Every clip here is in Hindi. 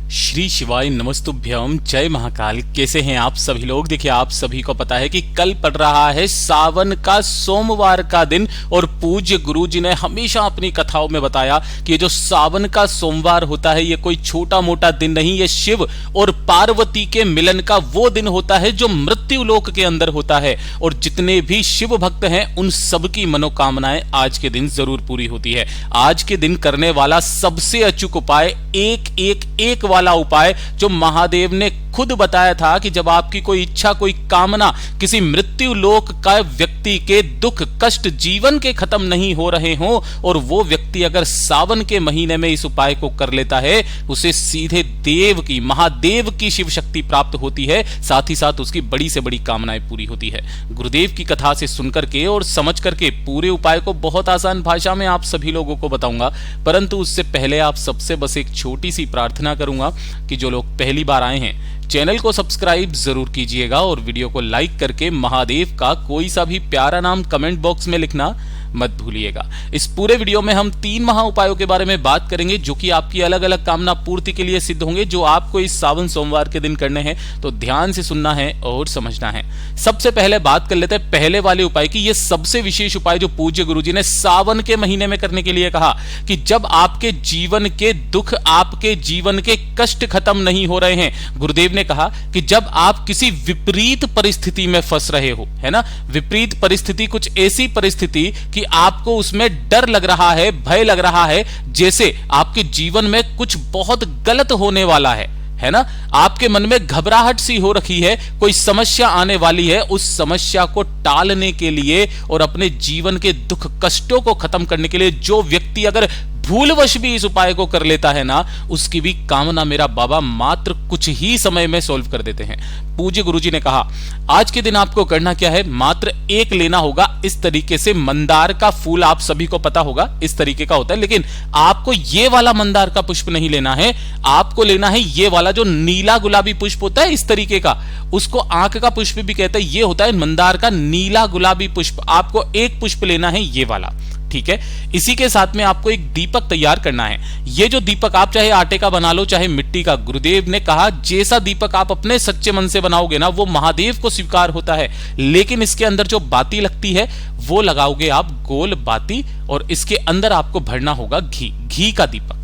श्री शिवाय नमस्तुभ्यम, जय महाकाल। कैसे हैं आप सभी लोग? देखिए, आप सभी को पता है कि कल पड़ रहा है सावन का सोमवार का दिन और पूज्य गुरु जी ने हमेशा अपनी कथाओं में बताया कि ये जो सावन का सोमवार होता है ये कोई छोटा मोटा दिन नहीं, ये शिव और पार्वती के मिलन का वो दिन होता है जो मृत्यु लोक के अंदर होता है। और जितने भी शिव भक्त हैं उन सबकी मनोकामनाएं आज के दिन जरूर पूरी होती है। आज के दिन करने वाला सबसे अचूक उपाय एक वाला उपाय जो महादेव ने खुद बताया था कि जब आपकी कोई इच्छा, कोई कामना किसी मृत्यु लोक का व्यक्ति के दुख कष्ट जीवन के खत्म नहीं हो रहे हों और वो व्यक्ति अगर सावन के महीने में इस उपाय को कर लेता है, उसे सीधे देव की, महादेव की शिव शक्ति प्राप्त होती है, साथ ही साथ उसकी बड़ी से बड़ी कामनाएं पूरी होती है। गुरुदेव की कथा से सुनकर के और समझ करके पूरे उपाय को बहुत आसान भाषा में आप सभी लोगों को बताऊंगा, परंतु उससे पहले आप सबसे बस एक छोटी सी प्रार्थना करूंगा कि जो लोग पहली बार आए हैं चैनल को सब्सक्राइब जरूर कीजिएगा और वीडियो को लाइक करके महादेव का कोई सा भी प्यारा नाम कमेंट बॉक्स में लिखना मत भूलिएगा। इस पूरे वीडियो में हम 3 महा उपायों के बारे में बात करेंगे जो कि आपकी अलग अलग कामना पूर्ति के लिए सिद्ध होंगे, जो आपको इस सावन सोमवार के दिन करने हैं। तो ध्यान से सुनना है और समझना है। सबसे पहले बात कर लेते हैं पहले वाले उपाय की। ये सबसे विशेष उपाय जो पूज्य गुरु जी ने सावन के महीने में करने के लिए कहा कि जब आपके जीवन के दुख, आपके जीवन के कष्ट खत्म नहीं हो रहे हैं। गुरुदेव ने कहा कि जब आप किसी विपरीत परिस्थिति में फंस रहे हो, है ना, विपरीत परिस्थिति, कुछ ऐसी परिस्थिति कि आपको उसमें डर लग रहा है, भय लग रहा है, जैसे आपके जीवन में कुछ बहुत गलत होने वाला है ना, आपके मन में घबराहट सी हो रखी है, कोई समस्या आने वाली है। उस समस्या को टालने के लिए और अपने जीवन के दुख कष्टों को खत्म करने के लिए जो व्यक्ति अगर भूलवश भी इस उपाय को कर लेता है ना, उसकी भी कामना मेरा बाबा मात्र कुछ ही समय में सॉल्व कर देते हैं। पूज्य गुरुजी ने कहा आज के दिन आपको करना क्या है, मात्र एक लेना होगा। इस तरीके से मंदार का फूल आप सभी को पता होगा इस तरीके का होता है, लेकिन आपको ये वाला मंदार का पुष्प नहीं लेना है, आपको लेना है ये वाला जो नीला गुलाबी पुष्प होता है इस तरीके का, उसको आंख का पुष्प भी कहते हैं। ये होता है मंदार का नीला गुलाबी पुष्प। आपको एक पुष्प लेना है ये वाला, ठीक है। इसी के साथ में आपको एक दीपक तैयार करना है। ये जो दीपक आप चाहे आटे का बना लो चाहे मिट्टी का, गुरुदेव ने कहा जैसा दीपक आप अपने सच्चे मन से बनाओगे ना वो महादेव को स्वीकार होता है। लेकिन इसके अंदर जो बाती लगती है वो लगाओगे आप गोल बाती, और इसके अंदर आपको भरना होगा घी का दीपक।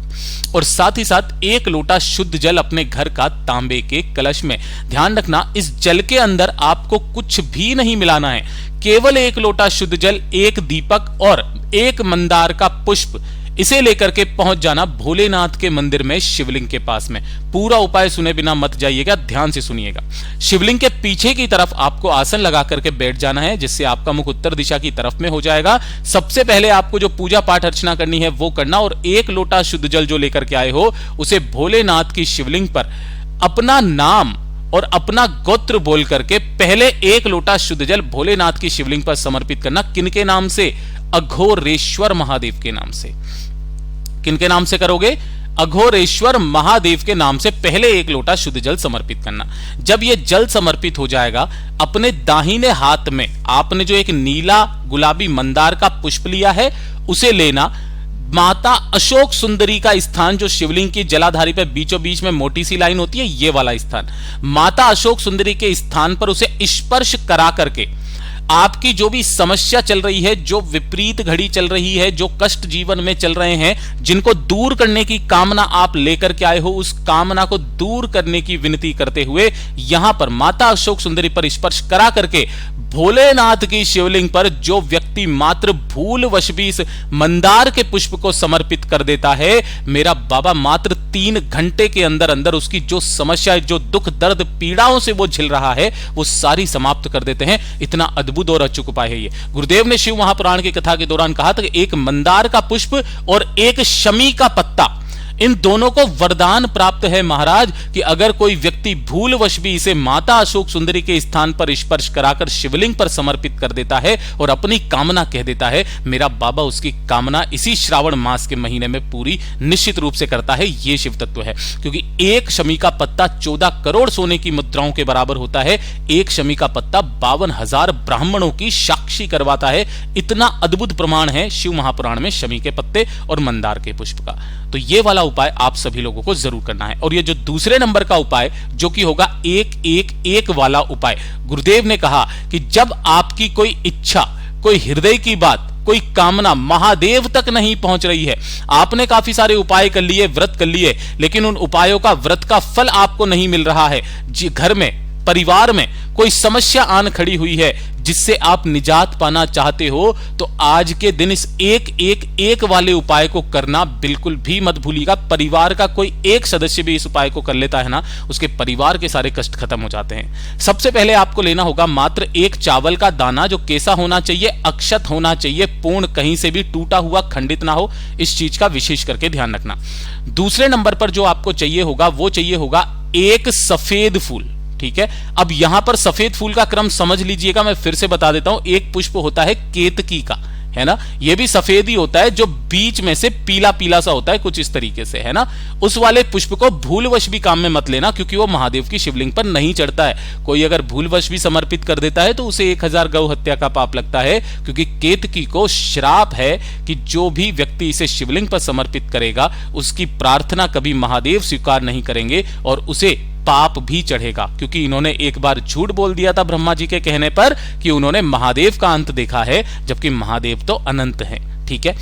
और साथ ही साथ 1 लोटा शुद्ध जल अपने घर का तांबे के कलश में। ध्यान रखना इस जल के अंदर आपको कुछ भी नहीं मिलाना है, केवल 1 लोटा शुद्ध जल, 1 दीपक और 1 मंदार का पुष्प, इसे लेकर के पहुंच जाना भोलेनाथ के मंदिर में शिवलिंग के पास में। पूरा उपाय सुने बिना मत जाइएगा, ध्यान से सुनिएगा। शिवलिंग के पीछे की तरफ आपको आसन लगा करके बैठ जाना है, जिससे आपका मुख उत्तर दिशा की तरफ में हो जाएगा। सबसे पहले आपको जो पूजा पाठ अर्चना करनी है वो करना, और 1 लोटा शुद्ध जल जो लेकर के आए हो उसे भोलेनाथ की शिवलिंग पर अपना नाम और अपना गोत्र बोल करके पहले 1 लोटा शुद्ध जल भोलेनाथ की शिवलिंग पर समर्पित करना। किनके नाम से? अघोरेश्वर महादेव के नाम से। किनके नाम से करोगे? अघोरेश्वर महादेव के नाम से पहले 1 लोटा शुद्ध जल समर्पित करना। जब यह जल समर्पित हो जाएगा, अपने दाहिने हाथ में आपने जो एक नीला गुलाबी मंदार का पुष्प लिया है उसे लेना। माता अशोक सुंदरी का स्थान जो शिवलिंग की जलाधारी पे बीचों बीच में मोटी सी लाइन होती है, ये वाला स्थान, माता अशोक सुंदरी के स्थान पर उसे स्पर्श करा करके आपकी जो भी समस्या चल रही है, जो विपरीत घड़ी चल रही है, जो कष्ट जीवन में चल रहे हैं, जिनको दूर करने की कामना आप लेकर के आए हो, उस कामना को दूर करने की विनती करते हुए यहां पर माता अशोक सुंदरी पर स्पर्श करा करके भोलेनाथ की शिवलिंग पर जो व्यक्ति मात्र भूलवश भी इस मंदार के पुष्प को समर्पित कर देता है, मेरा बाबा मात्र 3 घंटे के अंदर अंदर उसकी जो समस्या, जो दुख दर्द पीड़ाओं से वो झिल रहा है, वो सारी समाप्त कर देते हैं। इतना अद्भुत और अचूक उपाय है ये। गुरुदेव ने शिव महापुराण की कथा के दौरान कहा था कि 1 मंदार का पुष्प और 1 शमी का पत्ता, इन दोनों को वरदान प्राप्त है महाराज कि अगर कोई व्यक्ति भूलवश भी इसे माता अशोक सुंदरी के स्थान पर स्पर्श कराकर शिवलिंग पर समर्पित कर देता है और अपनी कामना कह देता है, मेरा बाबा उसकी कामना इसी श्रावण मास के महीने में पूरी निश्चित रूप से करता है। ये शिव तत्व है, क्योंकि 1 शमी का पत्ता 14 करोड़ सोने की मुद्राओं के बराबर होता है। 1 शमी का पत्ता 52,000 ब्राह्मणों की साक्षी करवाता है। इतना अद्भुत प्रमाण है शिव महापुराण में शमी के पत्ते और मंदार के पुष्प का। तो ये वाला उपाय आप सभी लोगों को जरूर करना है। और ये जो दूसरे नंबर का उपाय जो कि होगा 1-1-1 वाला उपाय, गुरुदेव ने कहा कि जब आपकी कोई इच्छा, कोई हृदय की बात, कोई कामना महादेव तक नहीं पहुंच रही है, आपने काफी सारे उपाय कर लिए, व्रत कर लिए, लेकिन उन उपायों का, व्रत का फल आपको नहीं मिल रहा है, घर में, परिवार में कोई समस्या आन खड़ी हुई है जिससे आप निजात पाना चाहते हो, तो आज के दिन इस 1-1-1 वाले उपाय को करना बिल्कुल भी मत भूलिएगा। परिवार का कोई एक सदस्य भी इस उपाय को कर लेता है ना, उसके परिवार के सारे कष्ट खत्म हो जाते हैं। सबसे पहले आपको लेना होगा मात्र एक चावल का दाना, जो कैसा होना चाहिए, अक्षत होना चाहिए, पूर्ण, कहीं से भी टूटा हुआ, खंडित ना हो, इस चीज का विशेष करके ध्यान रखना। दूसरे नंबर पर जो आपको चाहिए होगा वो चाहिए होगा एक सफेद फूल। ठीक है, अब यहां पर सफेद फूल का क्रम समझ लीजिएगा, मैं फिर से बता देता हूं। एक पुष्प होता है केतकी का, है ना, ये भी सफेद ही होता है, जो बीच में से पीला पीला सा होता है, कुछ इस तरीके से, है ना। उस वाले पुष्प को भूलवश भी काम में मत लेना, क्योंकि वो महादेव की शिवलिंग पर नहीं चढ़ता है। कोई अगर भूलवश भी समर्पित कर देता है तो उसे 1000 गौ हत्या का पाप लगता है, क्योंकि केतकी को श्राप है कि जो भी व्यक्ति इसे शिवलिंग पर समर्पित करेगा उसकी प्रार्थना कभी महादेव स्वीकार नहीं करेंगे और उसे पाप भी चढ़ेगा, क्योंकि इन्होंने एक बार झूठ बोल दिया था ब्रह्मा जी के कहने पर कि उन्होंने महादेव का अंत देखा है, जबकि महादेव तो अनंत है। ठीक है,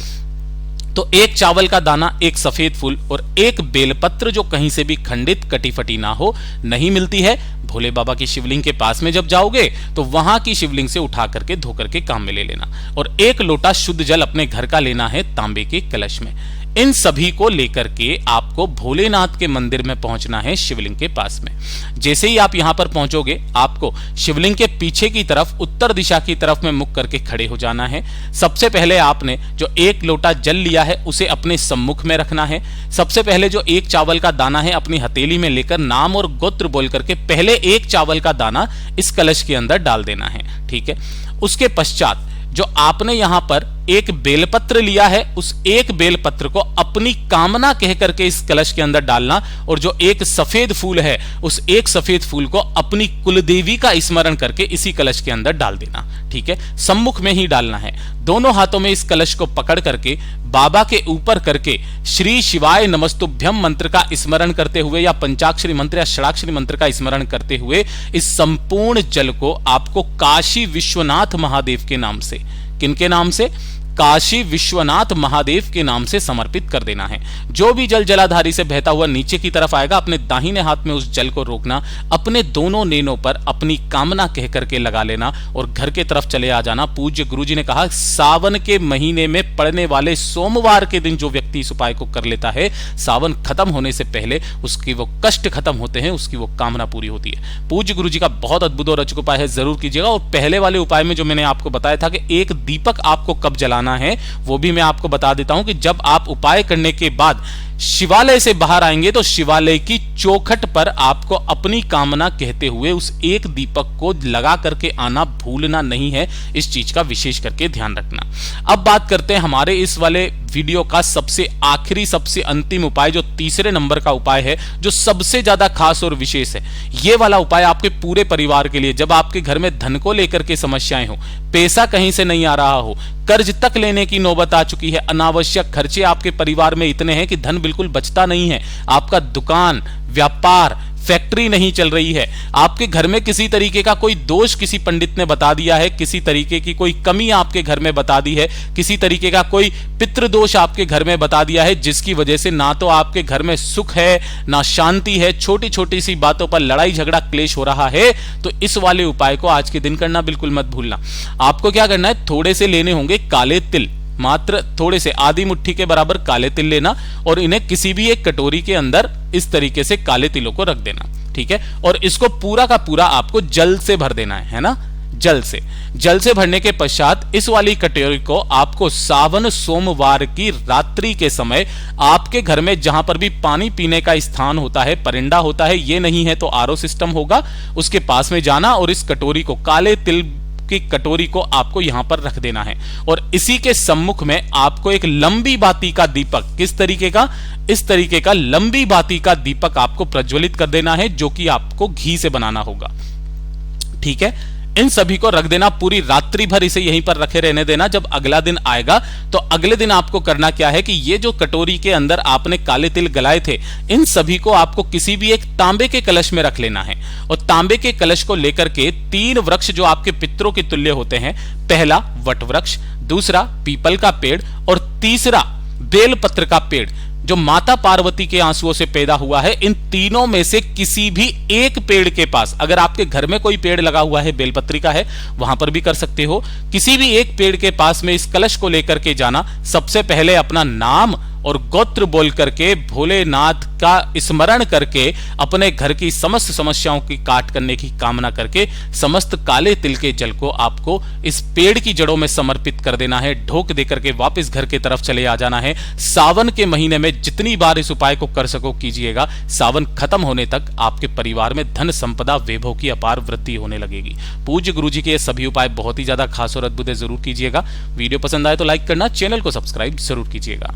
तो एक चावल का दाना, एक सफेद फूल और एक बेलपत्र, जो कहीं से भी खंडित, कटी फटी ना हो। नहीं मिलती है, भोले बाबा की शिवलिंग के पास में जब जाओगे तो वहां की शिवलिंग से उठा करके धो करके काम में ले लेना। और एक लोटा शुद्ध जल अपने घर का लेना है, तांबे के कलश में। इन सभी को लेकर के आपको भोलेनाथ के मंदिर में पहुंचना है, शिवलिंग के पास में। जैसे ही आप यहां पर पहुंचोगे, आपको शिवलिंग के पीछे की तरफ, उत्तर दिशा की तरफ में मुख करके खड़े हो जाना है। सबसे पहले आपने जो एक लोटा जल लिया है उसे अपने सम्मुख में रखना है। सबसे पहले जो एक चावल का दाना है अपनी हथेली में लेकर नाम और गोत्र बोल करके पहले एक चावल का दाना इस कलश के अंदर डाल देना है। ठीक है, उसके पश्चात जो आपने यहां पर एक बेलपत्र लिया है, उस एक बेलपत्र को अपनी कामना कह करके इस कलश के अंदर डालना। और जो एक सफेद फूल है, उस एक सफेद फूल को अपनी कुलदेवी का स्मरण करके इसी कलश के अंदर डाल देना। ठीक है, सम्मुख में ही डालना है। दोनों हाथों में इस कलश को पकड़ करके बाबा के ऊपर करके श्री शिवाय नमस्तुभ्यम मंत्र का स्मरण करते हुए, या पंचाक्षरी मंत्र या षडाक्षरी मंत्र का स्मरण करते हुए, इस संपूर्ण जल को आपको काशी विश्वनाथ महादेव के नाम से, किनके नाम से, काशी विश्वनाथ महादेव के नाम से समर्पित कर देना है। जो भी जल जलाधारी से बहता हुआ नीचे की तरफ आएगा, अपने दाहिने हाथ में उस जल को रोकना, अपने दोनों नेनों पर अपनी कामना कह करके लगा लेना और घर के तरफ चले आ जाना। पूज्य गुरुजी ने कहा, सावन के महीने में पड़ने वाले सोमवार के दिन जो व्यक्ति इस उपाय को कर लेता है, सावन खत्म होने से पहले उसकी वो कष्ट खत्म होते हैं, उसकी वो कामना पूरी होती है। पूज्य गुरुजी का बहुत अद्भुत और अचूक उपाय है, जरूर कीजिएगा। और पहले वाले उपाय में जो मैंने आपको बताया था कि एक दीपक आपको कब जलाना है, वो भी मैं आपको बता देता हूं कि जब आप उपाय करने के बाद शिवालय से बाहर आएंगे तो शिवालय की चौखट पर आपको अपनी कामना कहते हुए उस एक दीपक को लगा करके आना भूलना नहीं है। इस चीज का विशेष करके ध्यान रखना। अब बात करते हैं हमारे इस वाले वीडियो का सबसे आखिरी, सबसे अंतिम उपाय, जो तीसरे नंबर का उपाय है, जो सबसे ज्यादा खास और विशेष है। ये वाला उपाय आपके पूरे परिवार के लिए, जब आपके घर में धन को लेकर के समस्याएं हो, पैसा कहीं से नहीं आ रहा हो, कर्ज तक लेने की नौबत आ चुकी है, अनावश्यक खर्चे आपके परिवार में इतने हैं कि धन बिल्कुल बचता नहीं है, आपका दुकान, व्यापार, फैक्ट्री नहीं चल रही है, आपके घर में किसी तरीके का कोई दोष किसी पंडित ने बता दिया है, किसी तरीके की कोई कमी आपके घर में बता दी है, किसी तरीके का कोई पितृदोष आपके घर में बता दिया है, जिसकी वजह से ना तो आपके घर में सुख है, ना शांति है, छोटी छोटी सी बातों पर लड़ाई झगड़ा क्लेश हो रहा है, तो इस वाले उपाय को आज के दिन करना बिल्कुल मत भूलना। आपको क्या करना है, थोड़े से लेने होंगे काले तिल, मात्र थोड़े से, आधी मुट्ठी के बराबर काले तिल लेना और इन्हें किसी भी एक कटोरी के अंदर इस तरीके से काले तिलों को रख देना। ठीक है, और इसको पूरा का पूरा आपको जल से भर देना है ना, जल से भरने के पश्चात इस वाली कटोरी को आपको सावन सोमवार की रात्रि के समय आपके घर में जहां पर भी पानी पीने का स्थान होता है, परिंदा होता है, ये नहीं है तो आरओ सिस्टम होगा, उसके पास में जाना और इस कटोरी को, काले तिल की कटोरी को आपको यहां पर रख देना है। और इसी के सम्मुख में आपको एक लंबी बाती का दीपक, किस तरीके का, इस तरीके का लंबी बाती का दीपक आपको प्रज्वलित कर देना है, जो कि आपको घी से बनाना होगा। ठीक है, इन सभी को रख देना, पूरी रात्रि भर इसे यहीं पर रखे रहने देना। जब अगला दिन आएगा तो अगले दिन आपको करना क्या है कि ये जो कटोरी के अंदर आपने काले तिल गलाए थे, इन सभी को आपको किसी भी एक तांबे के कलश में रख लेना है। और तांबे के कलश को लेकर के 3 वृक्ष जो आपके पितरों के तुल्य होते हैं, पहला वट वृक्ष, दूसरा पीपल का पेड़ और तीसरा बेलपत्र का पेड़, जो माता पार्वती के आंसुओं से पैदा हुआ है, इन तीनों में से किसी भी एक पेड़ के पास, अगर आपके घर में कोई पेड़ लगा हुआ है, बेलपत्री का है, वहां पर भी कर सकते हो, किसी भी एक पेड़ के पास में इस कलश को लेकर के जाना। सबसे पहले अपना नाम और गोत्र बोल करके भोलेनाथ का स्मरण करके अपने घर की समस्त समस्याओं की काट करने की कामना करके समस्त काले तिल के जल को आपको इस पेड़ की जड़ों में समर्पित कर देना है। ढोक देकर के वापस घर की तरफ चले आ जाना है। सावन के महीने में जितनी बार इस उपाय को कर सको कीजिएगा। सावन खत्म होने तक आपके परिवार में धन संपदा वैभव की अपार वृद्धि होने लगेगी। पूज्य गुरु जी के ये सभी उपाय बहुत ही ज्यादा खास और अद्भुत है, जरूर कीजिएगा। वीडियो पसंद आए तो लाइक करना, चैनल को सब्सक्राइब जरूर कीजिएगा।